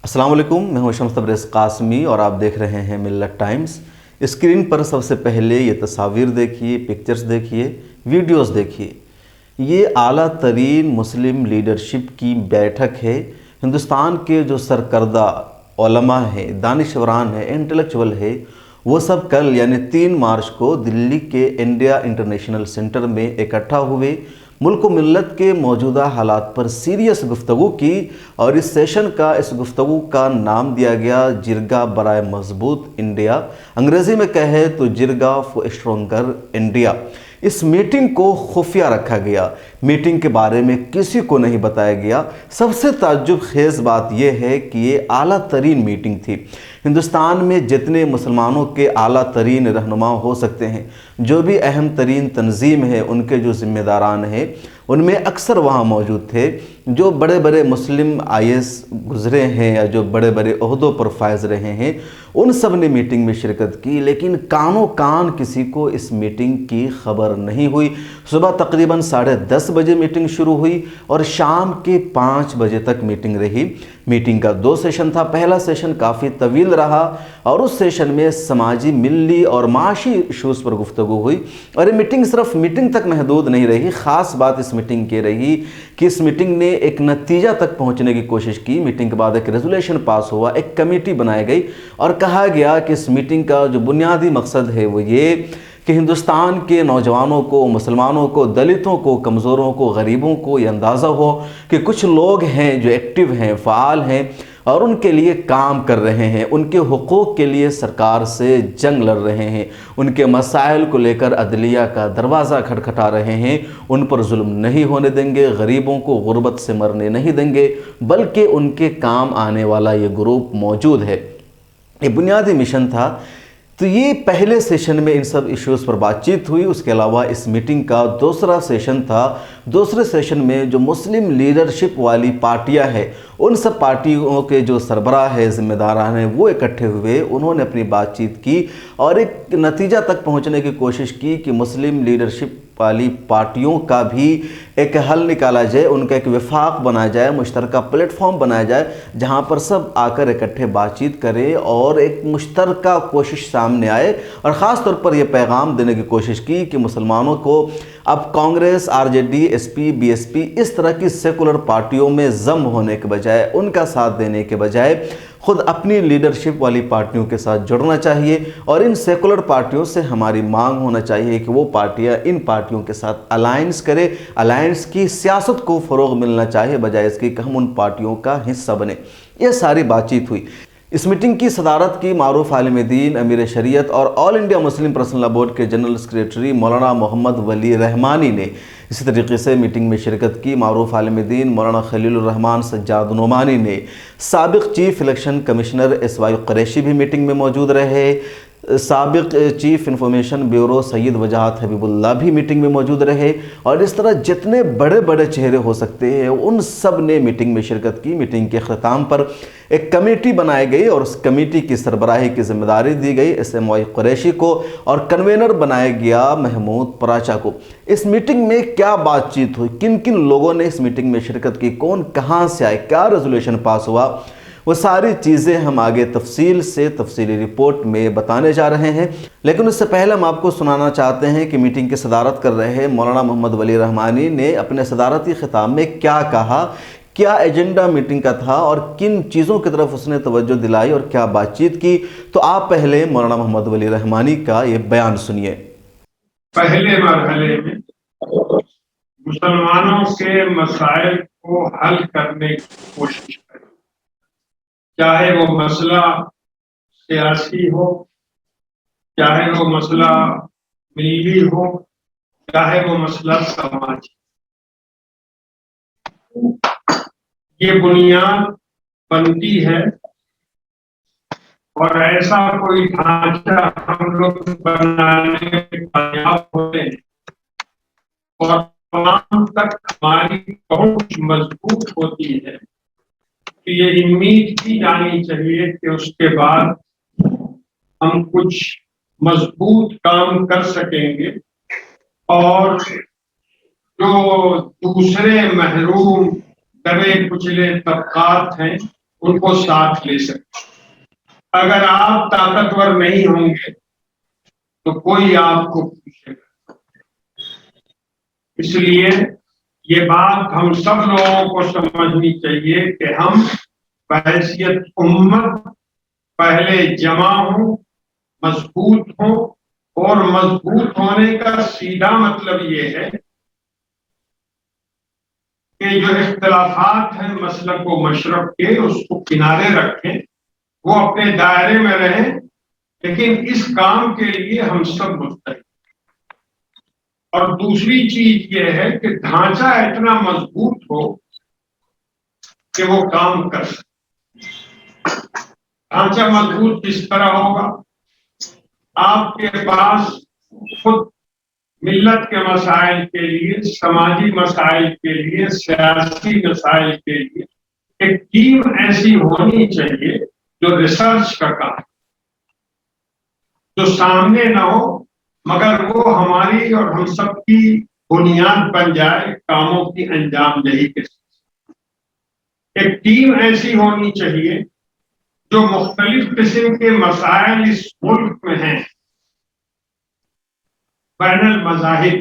السلام علیکم، میں ہوں شمس تبریز قاسمی اور آپ دیکھ رہے ہیں ملت ٹائمز۔ اسکرین پر سب سے پہلے یہ تصاویر دیکھیے، پکچرز دیکھیے، ویڈیوز دیکھیے۔ یہ اعلیٰ ترین مسلم لیڈرشپ کی بیٹھک ہے۔ ہندوستان کے جو سرکردہ علماء ہیں، دانشوران ہیں، انٹلیکچول ہے، وہ سب کل یعنی 3 مارچ کو دلی کے انڈیا انٹرنیشنل سینٹر میں اکٹھا ہوئے، ملک و ملت کے موجودہ حالات پر سیریس گفتگو کی اور اس گفتگو کا نام دیا گیا جرگہ برائے مضبوط انڈیا، انگریزی میں کہے تو جرگہ فار اسٹرونگر انڈیا۔ اس میٹنگ کو خفیہ رکھا گیا، میٹنگ کے بارے میں کسی کو نہیں بتایا گیا۔ سب سے تعجب خیز بات یہ ہے کہ یہ اعلیٰ ترین میٹنگ تھی۔ ہندوستان میں جتنے مسلمانوں کے اعلیٰ ترین رہنما ہو سکتے ہیں، جو بھی اہم ترین تنظیم ہے، ان کے جو ذمہ داران ہیں، ان میں اکثر وہاں موجود تھے۔ جو بڑے بڑے مسلم IAS گزرے ہیں یا جو بڑے بڑے عہدوں پر فائز رہے ہیں، ان سب نے میٹنگ میں شرکت کی، لیکن کانوں کان کسی کو اس میٹنگ کی خبر نہیں ہوئی۔ صبح تقریباً 10:30 بجے میٹنگ شروع ہوئی اور شام کے 5 بجے تک میٹنگ رہی۔ میٹنگ کا 2 سیشن تھا۔ پہلا سیشن کافی طویل رہا اور اس سیشن میں سماجی، ملی اور معاشی ایشوز پر گفتگو ہوئی، اور یہ میٹنگ صرف میٹنگ تک محدود نہیں رہی۔ خاص بات اس میٹنگ کی رہی کہ اس میٹنگ نے ایک نتیجہ تک پہنچنے کی کوشش کی۔ میٹنگ کے بعد ایک ریزولوشن پاس ہوا، ایک کمیٹی بنائی گئی اور کہا گیا کہ اس میٹنگ کا جو بنیادی مقصد ہے وہ یہ کہ ہندوستان کے نوجوانوں کو، مسلمانوں کو، دلتوں کو، کمزوروں کو، غریبوں کو یہ اندازہ ہو کہ کچھ لوگ ہیں جو ایکٹیو ہیں، فعال ہیں اور ان کے لیے کام کر رہے ہیں، ان کے حقوق کے لیے سرکار سے جنگ لڑ رہے ہیں، ان کے مسائل کو لے کر عدلیہ کا دروازہ کھٹکھٹا رہے ہیں، ان پر ظلم نہیں ہونے دیں گے، غریبوں کو غربت سے مرنے نہیں دیں گے، بلکہ ان کے کام آنے والا یہ گروپ موجود ہے۔ یہ بنیادی مشن تھا۔ تو یہ پہلے سیشن میں ان سب ایشوز پر بات چیت ہوئی۔ اس کے علاوہ اس میٹنگ کا دوسرا سیشن تھا۔ دوسرے سیشن میں جو مسلم لیڈرشپ والی پارٹیاں ہیں، ان سب پارٹیوں کے جو سربراہ ہیں، ذمہ داران ہیں، وہ اکٹھے ہوئے، انہوں نے اپنی بات چیت کی اور ایک نتیجہ تک پہنچنے کی کوشش کی کہ مسلم لیڈرشپ والی پارٹیوں کا بھی ایک حل نکالا جائے، ان کا ایک وفاق بنایا جائے، مشترکہ پلیٹ فارم بنایا جائے، جہاں پر سب آ کر اکٹھے بات چیت کریں اور ایک مشترکہ کوشش سامنے آئے، اور خاص طور پر یہ پیغام دینے کی کوشش کی کہ مسلمانوں کو اب کانگریس، RJD، SP، BSP اس طرح کی سیکولر پارٹیوں میں ضم ہونے کے بجائے، ان کا ساتھ دینے کے بجائے خود اپنی لیڈرشپ والی پارٹیوں کے ساتھ جڑنا چاہیے، اور ان سیکولر پارٹیوں سے ہماری مانگ ہونا چاہیے کہ وہ پارٹیاں ان پارٹیوں کے ساتھ الائنس کرے، الائنس کی سیاست کو فروغ ملنا چاہیے بجائے اس کی کہ ہم ان پارٹیوں کا حصہ بنیں۔ یہ ساری بات چیت ہوئی۔ اس میٹنگ کی صدارت کی معروف عالم دین، امیر شریعت اور آل انڈیا مسلم پرسنل لا بورڈ کے جنرل سیکریٹری مولانا محمد ولی رحمانی نے اسی طریقے سے میٹنگ میں شرکت کی۔ معروف عالم دین مولانا خلیل الرحمن سجاد نعمانی نے، سابق chief election commissioner SY Qureshi بھی میٹنگ میں موجود رہے، سابق چیف انفارمیشن بیورو سید وجاہت حبیب اللہ بھی میٹنگ میں موجود رہے، اور اس طرح جتنے بڑے بڑے چہرے ہو سکتے ہیں ان سب نے میٹنگ میں شرکت کی۔ میٹنگ کے اختتام پر ایک کمیٹی بنائی گئی اور اس کمیٹی کی سربراہی کی ذمہ داری دی گئی SMY قریشی کو، اور کنوینر بنایا گیا محمود پراچا کو۔ اس میٹنگ میں کیا بات چیت ہوئی، کن کن لوگوں نے اس میٹنگ میں شرکت کی، کون کہاں سے آئے، کیا ریزولوشن پاس ہوا، وہ ساری چیزیں ہم آگے تفصیلی رپورٹ میں بتانے جا رہے ہیں۔ لیکن اس سے پہلے ہم آپ کو سنانا چاہتے ہیں کہ میٹنگ کی صدارت کر رہے مولانا محمد ولی رحمانی نے اپنے صدارتی خطاب میں کیا کہا، کیا ایجنڈا میٹنگ کا تھا اور کن چیزوں کی طرف اس نے توجہ دلائی اور کیا بات چیت کی۔ تو آپ پہلے مولانا محمد ولی رحمانی کا یہ بیان سنیے۔ پہلے مرحلے میں مسلمانوں کے مسائل کو حل کرنے کی کوشش کریں، چاہے وہ مسئلہ سیاسی ہو، چاہے وہ مسئلہ ملی ہو، چاہے وہ مسئلہ سماجی۔ یہ بنیاد بنتی ہے اور ایسا کوئی ڈھانچہ ہم لوگ بنانے میں کامیاب ہوتے ہیں اور عوام تک ہماری پہنچ مضبوط ہوتی ہے کہ یہ امید کی جانی چاہیے کہ اس کے بعد ہم کچھ مضبوط کام کر سکیں گے، اور جو دوسرے محروم دبے کچلے طبقات ہیں ان کو ساتھ لے سکیں. اگر آپ طاقتور نہیں ہوں گے تو کوئی آپ کو پوچھے گا. اس لیے یہ بات ہم سب لوگوں کو سمجھنی چاہیے کہ ہم بحیثیت امت پہلے جمع ہوں، مضبوط ہوں. اور مضبوط ہونے کا سیدھا مطلب یہ ہے کہ جو اختلافات ہیں مسلک و مشرب کے اس کو کنارے رکھیں، وہ اپنے دائرے میں رہیں، لیکن اس کام کے لیے ہم سب متحد. اور دوسری چیز یہ ہے کہ ڈھانچہ اتنا مضبوط ہو کہ وہ کام کر سکے. ڈھانچہ مضبوط کس طرح ہوگا؟ آپ کے پاس خود ملت کے مسائل کے لیے، سماجی مسائل کے لیے، سیاسی مسائل کے لیے ایک ٹیم ایسی ہونی چاہیے جو ریسرچ کا کام، جو سامنے نہ ہو مگر وہ ہماری اور ہم سب کی بنیاد بن جائے کاموں کی انجام دہی کے ساتھ. ایک ٹیم ایسی ہونی چاہیے جو مختلف قسم کے مسائل اس ملک میں ہیں، بین المذاہب،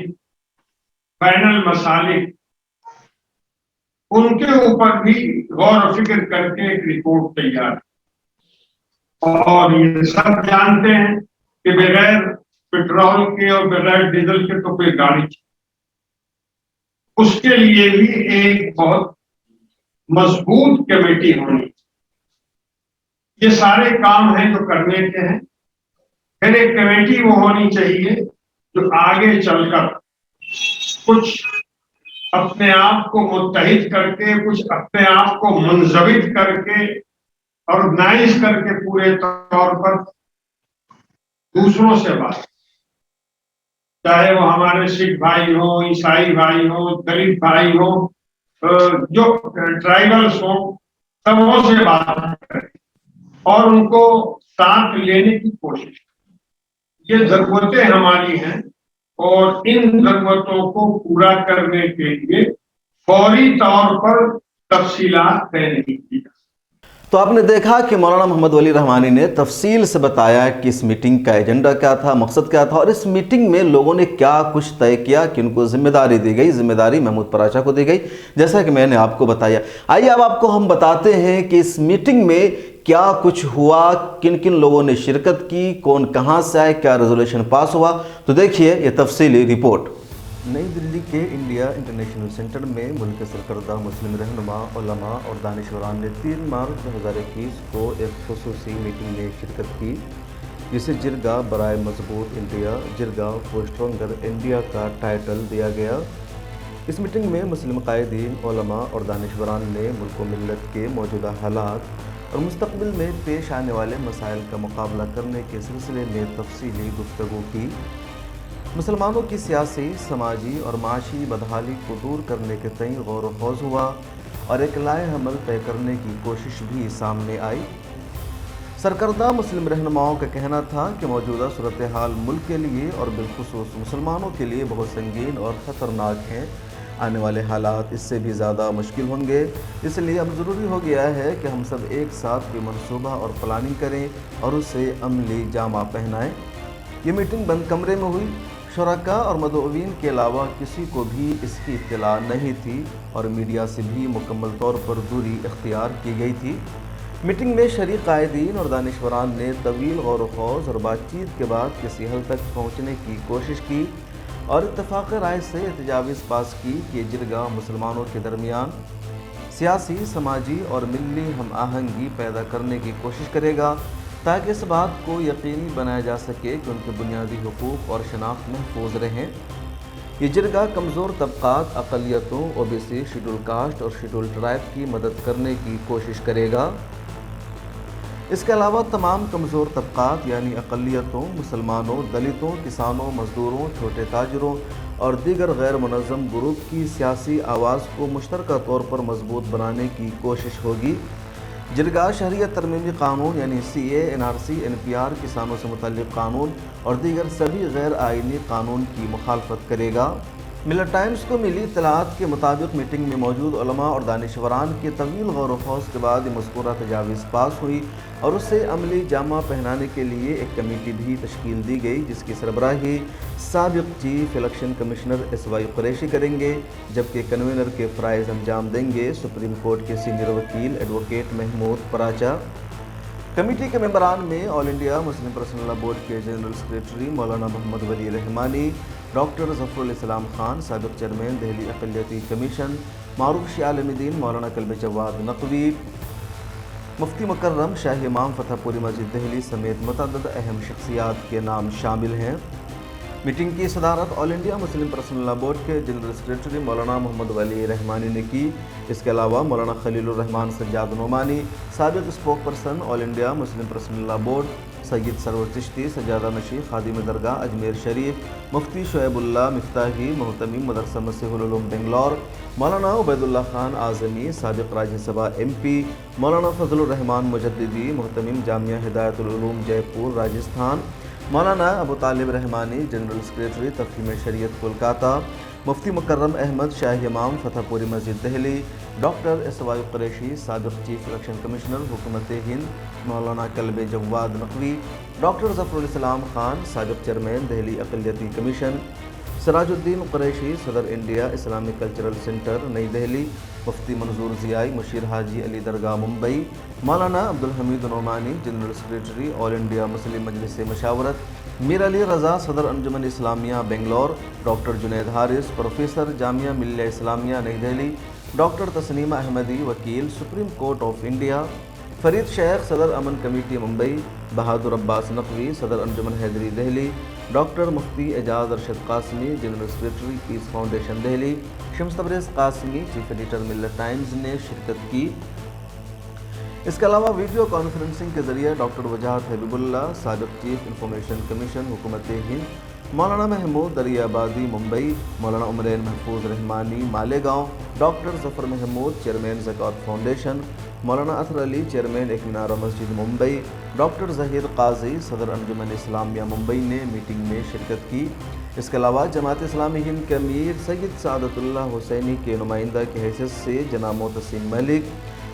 بین المسالک، ان کے اوپر بھی غور و فکر کر کے ایک رپورٹ تیار. اور یہ سب جانتے ہیں کہ بغیر پیٹرول کے اور بغیر ڈیزل کے تو کوئی گاڑی چلے. اس کے لیے بھی ایک بہت مضبوط کمیٹی ہونی. یہ سارے کام ہیں جو کرنے کے ہیں. پھر ایک کمیٹی وہ ہونی چاہیے جو آگے چل کر کچھ اپنے آپ کو متحد کر کے، کچھ اپنے آپ کو منضبط کر کے، آرگنائز کر کے پورے طور پر دوسروں سے بات، چاہے وہ ہمارے سکھ بھائی ہوں، عیسائی بھائی ہوں، دلت بھائی ہوں، جو ٹرائبلس ہوں، سبوں سے بات کریں اور ان کو ساتھ لینے کی کوشش. یہ ضرورتیں ہماری ہیں اور ان ضرورتوں کو پورا کرنے کے لیے فوری طور پر تفصیلات طے نہیں کی. تو آپ نے دیکھا کہ مولانا محمد ولی رحمانی نے تفصیل سے بتایا کہ اس میٹنگ کا ایجنڈا کیا تھا، مقصد کیا تھا، اور اس میٹنگ میں لوگوں نے کیا کچھ طے کیا، کن کو ذمہ داری دی گئی. ذمہ داری محمود پراچا کو دی گئی جیسا کہ میں نے آپ کو بتایا. آئیے اب آپ کو ہم بتاتے ہیں کہ اس میٹنگ میں کیا کچھ ہوا، کن کن لوگوں نے شرکت کی، کون کہاں سے آئے، کیا ریزولوشن پاس ہوا. تو دیکھیے یہ تفصیلی رپورٹ. نئی دلی کے انڈیا انٹرنیشنل سینٹر میں ملک کے سرکردہ مسلم رہنما، علماء اور دانشوران نے 3 مارچ 2021 کو ایک خصوصی میٹنگ میں شرکت کی جسے جرگہ برائے مضبوط انڈیا، جرگہ فور اسٹرانگر انڈیا کا ٹائٹل دیا گیا. اس میٹنگ میں مسلم قائدین، علماء اور دانشوران نے ملک و ملت کے موجودہ حالات اور مستقبل میں پیش آنے والے مسائل کا مقابلہ کرنے کے سلسلے میں تفصیلی گفتگو کی. مسلمانوں کی سیاسی، سماجی اور معاشی بدحالی کو دور کرنے کے تئیں غور و خوض ہوا اور ایک لائحہ عمل طے کرنے کی کوشش بھی سامنے آئی. سرکردہ مسلم رہنماؤں کا کہنا تھا کہ موجودہ صورتحال ملک کے لیے اور بالخصوص مسلمانوں کے لیے بہت سنگین اور خطرناک ہیں. آنے والے حالات اس سے بھی زیادہ مشکل ہوں گے. اس لیے اب ضروری ہو گیا ہے کہ ہم سب ایک ساتھ کوئی منصوبہ اور پلاننگ کریں اور اسے عملی جامہ پہنائیں. یہ میٹنگ بند کمرے میں ہوئی. شرکاء اور مدعوین کے علاوہ کسی کو بھی اس کی اطلاع نہیں تھی اور میڈیا سے بھی مکمل طور پر دوری اختیار کی گئی تھی. میٹنگ میں شریک قائدین اور دانشوران نے طویل غور و خوض اور بات چیت کے بعد کسی حل تک پہنچنے کی کوشش کی اور اتفاق رائے سے تجاویز پاس کی کہ جرگہ مسلمانوں کے درمیان سیاسی، سماجی اور ملی ہم آہنگی پیدا کرنے کی کوشش کرے گا تاکہ اس بات کو یقینی بنایا جا سکے کہ ان کے بنیادی حقوق اور شناخت محفوظ رہیں. یہ جرگہ کمزور طبقات، اقلیتوں، OBC، شیڈول کاسٹ اور شیڈول ٹرائب کی مدد کرنے کی کوشش کرے گا. اس کے علاوہ تمام کمزور طبقات یعنی اقلیتوں، مسلمانوں، دلتوں، کسانوں، مزدوروں، چھوٹے تاجروں اور دیگر غیر منظم گروپ کی سیاسی آواز کو مشترکہ طور پر مضبوط بنانے کی کوشش ہوگی. جرگہ شہریت ترمیمی قانون یعنی CA، NRC، NPR، کسانوں سے متعلق قانون اور دیگر سبھی غیر آئینی قانون کی مخالفت کرے گا. ملت ٹائمز کو ملی اطلاعات کے مطابق میٹنگ میں موجود علماء اور دانشوران کے طویل غور و خوض کے بعد یہ مذکورہ تجاویز پاس ہوئی اور اسے عملی جامہ پہنانے کے لیے ایک کمیٹی بھی تشکیل دی گئی، جس کی سربراہی سابق chief election commissioner S Y Qureshi کریں گے، جبکہ کنوینر کے فرائض انجام دیں گے سپریم کورٹ کے سینئر وکیل ایڈوکیٹ محمود پراچا۔ کمیٹی کے ممبران میں آل انڈیا مسلم پرسنل لا بورڈ کے جنرل سیکریٹری مولانا محمد ولی رحمانی، ڈاکٹر ظفر الاسلام خان سابق چیئرمین دہلی اقلیتی کمیشن، معروف شیعہ عالم دین مولانا کلب جواد نقوی، مفتی مکرم شاہ امام فتح پوری مسجد دہلی سمیت متعدد اہم شخصیات کے نام شامل ہیں۔ میٹنگ کی صدارت آل انڈیا مسلم پرسنل لا بورڈ کے جنرل سیکریٹری مولانا محمد ولی رحمانی نے کی۔ اس کے علاوہ مولانا خلیل الرحمان سجاد نعمانی، سابق spokesperson All India Muslim personal لا بورڈ، سید سرور چشتی سجادہ نشی خادم درگاہ اجمیر شریف، مفتی شعیب اللہ مفتاحی محتمم مدرسہ مسیح العلوم بنگلور، مولانا عبید اللہ خان اعظمی سابق راجیہ سبھا ایم پی، مولانا فضل الرحمان مجددی محتمم جامعہ ہدایت العلوم جے پور راجستھان، مولانا ابو طالب رحمانی جنرل سیکریٹری تفہیم شریعت کولکاتہ، مفتی مکرم احمد شاہ امام Fatehpuri Masjid Delhi, doctor S Y Qureshi سابق چیف الیکشن کمشنر حکومت ہند، مولانا کلب جواد نقوی، ڈاکٹر ظفر الاسلام خان سابق چیئرمین دہلی اقلیتی کمیشن، سراج الدین قریشی صدر انڈیا اسلامک کلچرل سینٹر نئی دہلی، مفتی منظور ضیائی مشیر حاجی علی درگاہ ممبئی، مولانا عبدالحمید نعمانی جنرل سیکریٹری آل انڈیا مسلم مجلس مشاورت، میر علی رضا صدر انجمن اسلامیہ بنگلور، ڈاکٹر جنید حارث پروفیسر جامعہ ملیہ اسلامیہ نئی دہلی، ڈاکٹر تسنیمہ احمدی وکیل supreme court of India, Farid شیخ صدر امن کمیٹی ممبئی، بہادر عباس نقوی صدر انجمن حیدری دہلی، ڈاکٹر مفتی اعجاز ارشد قاسمی جنرل سیکریٹری پیس فاؤنڈیشن دہلی، شمس تبریز قاسمی چیف ایڈیٹر ملت ٹائمز نے شرکت کی۔ اس کے علاوہ ویڈیو کانفرنسنگ کے ذریعے ڈاکٹر وجاہت حبیب اللہ سابق چیف انفارمیشن کمیشن حکومت ہند، مولانا محمود دریا آبادی ممبئی، مولانا عمرین محفوظ رحمانی مالیگاؤں، ڈاکٹر ظفر محمود چیئرمین زکوٰۃ فاؤنڈیشن، مولانا اطہر علی چیئرمین ایک مینارہ مسجد ممبئی، ڈاکٹر ظہیر قاضی صدر انجمن اسلامیہ ممبئی نے میٹنگ میں شرکت کی۔ اس کے علاوہ جماعت اسلامی ہند کے امیر سید سعادت اللہ حسینی کے نمائندہ کی حیثیت سے جناب محتسم ملک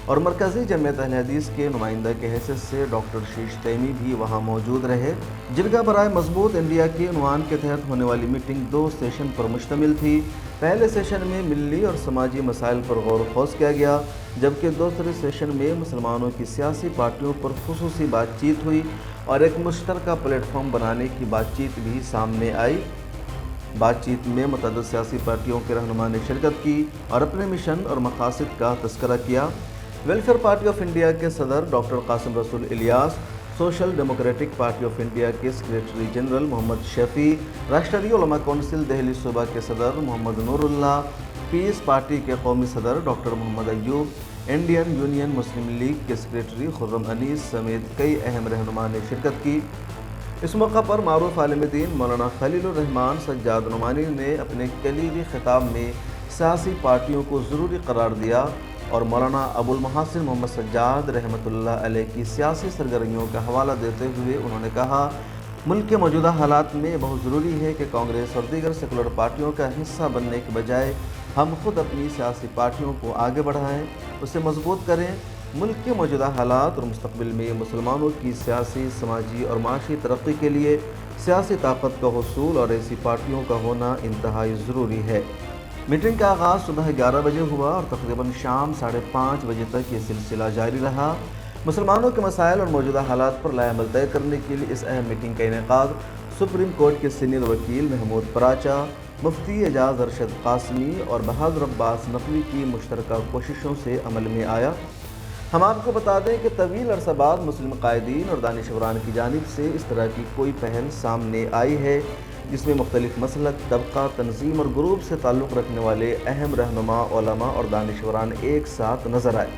اور مرکزی جمعیت اہل حدیث کے نمائندہ کی حیثیت سے ڈاکٹر شیش تیمی بھی وہاں موجود رہے۔ جرگہ برائے مضبوط انڈیا کے عنوان کے تحت ہونے والی میٹنگ 2 سیشن پر مشتمل تھی۔ پہلے سیشن میں ملی اور سماجی مسائل پر غور و خوض کیا گیا، جبکہ دوسرے سیشن میں مسلمانوں کی سیاسی پارٹیوں پر خصوصی بات چیت ہوئی اور ایک مشترکہ پلیٹ فارم بنانے کی بات چیت بھی سامنے آئی۔ بات چیت میں متعدد سیاسی پارٹیوں کے رہنما نے شرکت کی اور اپنے مشن اور مقاصد کا تذکرہ کیا۔ ویلفیئر پارٹی آف انڈیا کے صدر ڈاکٹر قاسم رسول Ilyas, social democratic party of India کے سیکریٹری جنرل محمد شفیع، راشٹری علماء کونسل دہلی صوبہ کے صدر محمد نور اللہ، پیس پارٹی کے قومی صدر ڈاکٹر محمد ایوب، انڈین یونین مسلم لیگ کے سیکریٹری خرم انیس سمیت کئی اہم رہنما نے شرکت کی۔ اس موقع پر معروف عالم دین مولانا خلیل الرحمان سجاد نعمانی نے اپنے کلیدی خطاب میں سیاسی پارٹیوں کو ضروری قرار دیا اور مولانا ابو المحاسن محمد سجاد رحمۃ اللہ علیہ کی سیاسی سرگرمیوں کا حوالہ دیتے ہوئے انہوں نے کہا، ملک کے موجودہ حالات میں بہت ضروری ہے کہ کانگریس اور دیگر سیکولر پارٹیوں کا حصہ بننے کے بجائے ہم خود اپنی سیاسی پارٹیوں کو آگے بڑھائیں، اسے مضبوط کریں۔ ملک کے موجودہ حالات اور مستقبل میں مسلمانوں کی سیاسی، سماجی اور معاشی ترقی کے لیے سیاسی طاقت کا حصول اور ایسی پارٹیوں کا ہونا انتہائی ضروری ہے۔ میٹنگ کا آغاز صبح 11 بجے ہوا اور تقریباً شام 5:30 بجے تک یہ سلسلہ جاری رہا۔ مسلمانوں کے مسائل اور موجودہ حالات پر رائے عمل طے کرنے کے لیے اس اہم میٹنگ کا انعقاد سپریم کورٹ کے سینئر وکیل محمود پراچا، مفتی اعجاز ارشد قاسمی اور بہادر عباس نقوی کی مشترکہ کوششوں سے عمل میں آیا۔ ہم آپ کو بتا دیں کہ طویل عرصہ بعد مسلم قائدین اور دانشوران کی جانب سے اس طرح کی کوئی پہل سامنے آئی ہے جس میں مختلف مسلک، طبقہ، تنظیم اور گروپ سے تعلق رکھنے والے اہم رہنما، علماء اور دانشوران ایک ساتھ نظر آئے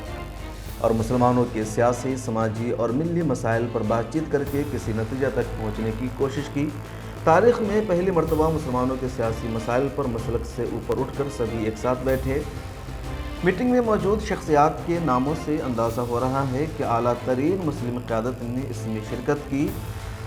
اور مسلمانوں کے سیاسی، سماجی اور ملی مسائل پر بات چیت کر کے کسی نتیجہ تک پہنچنے کی کوشش کی۔ تاریخ میں پہلی مرتبہ مسلمانوں کے سیاسی مسائل پر مسلک سے اوپر اٹھ کر سبھی ایک ساتھ بیٹھے۔ میٹنگ میں موجود شخصیات کے ناموں سے اندازہ ہو رہا ہے کہ اعلیٰ ترین مسلم قیادت نے اس میں شرکت کی۔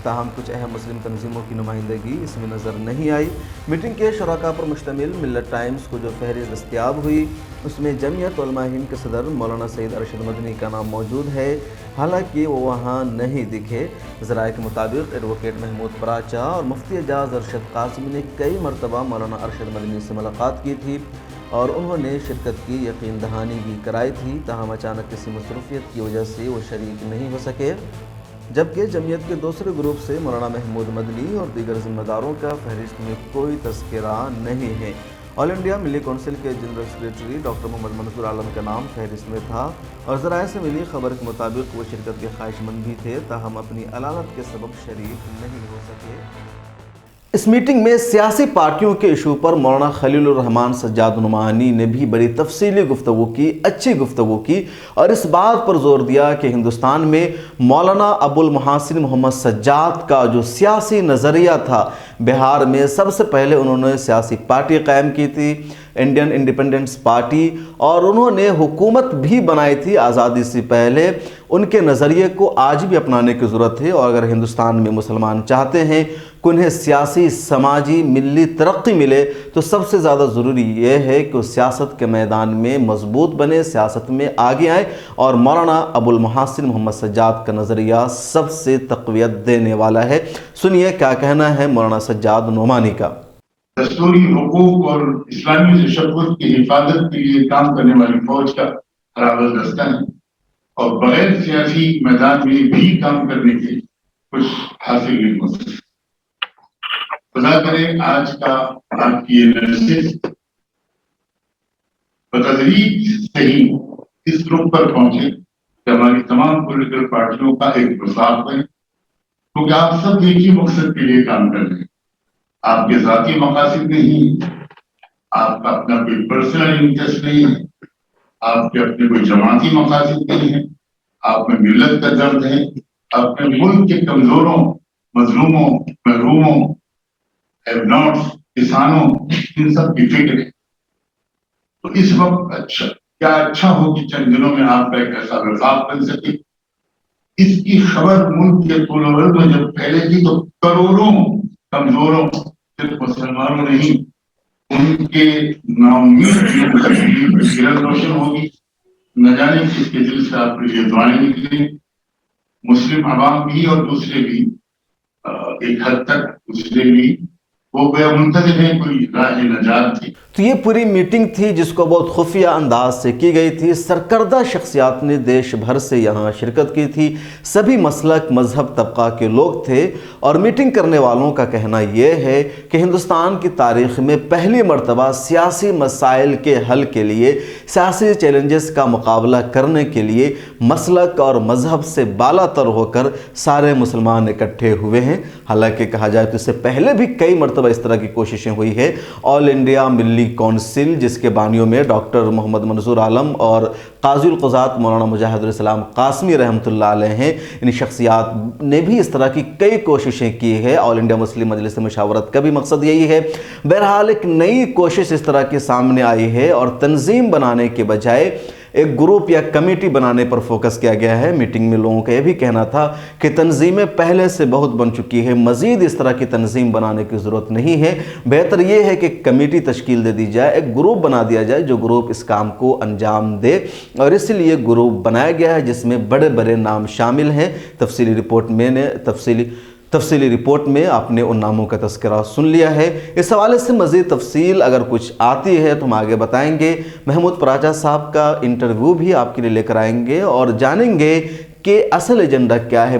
تاہم کچھ اہم مسلم تنظیموں کی نمائندگی اس میں نظر نہیں آئی۔ میٹنگ کے شرکاء پر مشتمل ملت ٹائمز کو جو فہرست دستیاب ہوئی اس میں جمعیت علماء ہند کے صدر مولانا سید ارشد مدنی کا نام موجود ہے، حالانکہ وہ وہاں نہیں دکھے۔ ذرائع کے مطابق ایڈوکیٹ محمود پراچا اور مفتی اعجاز ارشد قاسمی نے کئی مرتبہ مولانا ارشد مدنی سے ملاقات کی تھی اور انہوں نے شرکت کی یقین دہانی بھی کرائی تھی، تاہم اچانک کسی مصروفیت کی وجہ سے وہ شریک نہیں ہو سکے، جبکہ جمعیت کے دوسرے گروپ سے مولانا محمود مدنی اور دیگر ذمہ داروں کا فہرست میں کوئی تذکرہ نہیں ہے۔ آل انڈیا ملی کونسل کے جنرل سیکریٹری ڈاکٹر محمد منظور عالم کا نام فہرست میں تھا اور ذرائع سے ملی خبر کے مطابق وہ شرکت کے خواہش مند بھی تھے، تاہم اپنی علالت کے سبب شریک نہیں ہو سکے۔ اس میٹنگ میں سیاسی پارٹیوں کے ایشو پر مولانا خلیل الرحمن سجاد نعمانی نے بھی بڑی تفصیلی گفتگو کی، اچھی گفتگو کی اور اس بات پر زور دیا کہ ہندوستان میں مولانا ابو المحاسن محمد سجاد کا جو سیاسی نظریہ تھا، بہار میں سب سے پہلے انہوں نے سیاسی پارٹی قائم کی تھی، انڈین انڈیپینڈنس پارٹی، اور انہوں نے حکومت بھی بنائی تھی آزادی سے پہلے۔ ان کے نظریے کو آج بھی اپنانے کی ضرورت ہے، اور اگر ہندوستان میں مسلمان چاہتے ہیں کہ انہیں سیاسی، سماجی، ملی ترقی ملے تو سب سے زیادہ ضروری یہ ہے کہ وہ سیاست کے میدان میں مضبوط بنے، سیاست میں آگے آئیں، اور مولانا ابو المحاسن محمد سجاد کا نظریہ سب سے تقویت دینے والا ہے۔ سنیے کیا کہنا ہے مولانا سجاد نعمانی کا۔ دستوری حقوق اور اسلامی تشدد کی حفاظت کے لیے کام کرنے والی فوج کا خرابہ دستہ ہے اور بغیر سیاسی میدان میں بھی کام کرنے کے کچھ حاصل نہیں ہو سکتا۔ خدا کرے آج کا آپ کی یہ نشست بتدریج صحیح اس گروپ پر پہنچے کہ ہماری تمام پولیٹیکل پارٹیوں کا ایک وفاق بنے، کیونکہ آپ سب ایک ہی مقصد کے لیے کام کر رہے ہیں۔ آپ کے ذاتی مقاصد نہیں، آپ کا اپنا کوئی پرسنل انٹرسٹ نہیں ہے، آپ کے اپنے کوئی جماعتی مقاصد نہیں ہے، آپ میں ملت کا درد ہے، اپنے ملک کے کمزوروں، مظلوموں، محروموں، ہیو ناٹس، کسانوں، ان سب کی فکر ہے۔ تو اس وقت کیا اچھا ہو کہ چند دنوں میں آپ کا ایک ایسا وفاق بن سکے۔ اس کی خبر ملک کے طول و عرض میں جب پھیلے گی تو کروڑوں کمزوروں، صرف مسلمانوں نہیں، ان کے ناامید روشن ہوگی۔ نہ جانے کس کے دل سے آپ کے لیے دعائیں نکلیں۔ مسلم عوام بھی اور دوسرے بھی ایک حد تک دوسرے بھی وہ بے منتظر ہیں، کوئی راہ نجات تھی۔ تو یہ پوری میٹنگ تھی جس کو بہت خفیہ انداز سے کی گئی تھی۔ سرکردہ شخصیات نے دیش بھر سے یہاں شرکت کی تھی، سبھی مسلک، مذہب، طبقہ کے لوگ تھے، اور میٹنگ کرنے والوں کا کہنا یہ ہے کہ ہندوستان کی تاریخ میں پہلی مرتبہ سیاسی مسائل کے حل کے لیے، سیاسی چیلنجز کا مقابلہ کرنے کے لیے مسلک اور مذہب سے بالا تر ہو کر سارے مسلمان اکٹھے ہوئے ہیں۔ حالانکہ کہا جائے تو اس سے پہلے بھی کئی مرتبہ اس طرح کی کوششیں ہوئی ہے۔ آل انڈیا ملی کونسل، جس کے بانیوں میں ڈاکٹر محمد منظور عالم اور قاضی القضات مولانا مجاہد الاسلام قاسمی رحمۃ اللہ علیہ ہیں، ان شخصیات نے بھی اس طرح کی کئی کوششیں کی ہے۔ آل انڈیا مسلم مجلس مشاورت کا بھی مقصد یہی ہے۔ بہرحال ایک نئی کوشش اس طرح کے سامنے آئی ہے اور تنظیم بنانے کے بجائے ایک گروپ یا کمیٹی بنانے پر فوکس کیا گیا ہے۔ میٹنگ میں لوگوں کا یہ بھی کہنا تھا کہ تنظیمیں پہلے سے بہت بن چکی ہے، مزید اس طرح کی تنظیم بنانے کی ضرورت نہیں ہے، بہتر یہ ہے کہ ایک کمیٹی تشکیل دے دی جائے، ایک گروپ بنا دیا جائے جو گروپ اس کام کو انجام دے، اور اس لیے گروپ بنایا گیا ہے جس میں بڑے بڑے نام شامل ہیں۔ تفصیلی رپورٹ میں آپ نے ان ناموں کا تذکرہ سن لیا ہے۔ اس حوالے سے مزید تفصیل اگر کچھ آتی ہے تو ہم آگے بتائیں گے۔ محمود پراچا صاحب کا انٹرویو بھی آپ کے لیے لے کر آئیں گے اور جانیں گے کہ اصل ایجنڈا کیا ہے،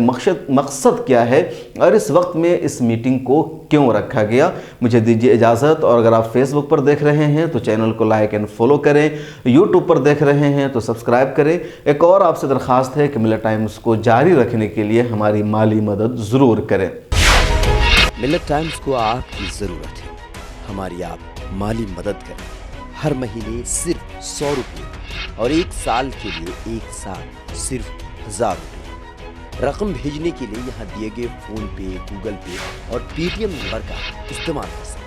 مقصد کیا ہے، اور اس وقت میں اس میٹنگ کو کیوں رکھا گیا۔ مجھے دیجیے اجازت، اور اگر آپ فیس بک پر دیکھ رہے ہیں تو چینل کو لائک اینڈ فالو کریں، یوٹیوب پر دیکھ رہے ہیں تو سبسکرائب کریں۔ ایک اور آپ سے درخواست ہے کہ ملت ٹائمز کو جاری رکھنے کے لیے ہماری مالی مدد ضرور کریں۔ ملت ٹائمز کو آپ کی ضرورت ہے، ہماری آپ مالی مدد کریں۔ ہر مہینے صرف 100 روپے اور 1 سال کے لیے 1 سال صرف 1000 روپے۔ رقم بھیجنے کے لیے یہاں دیے گئے فون پے، گوگل پے اور پے ٹی ایم نمبر کا استعمال کر سکتے ہیں۔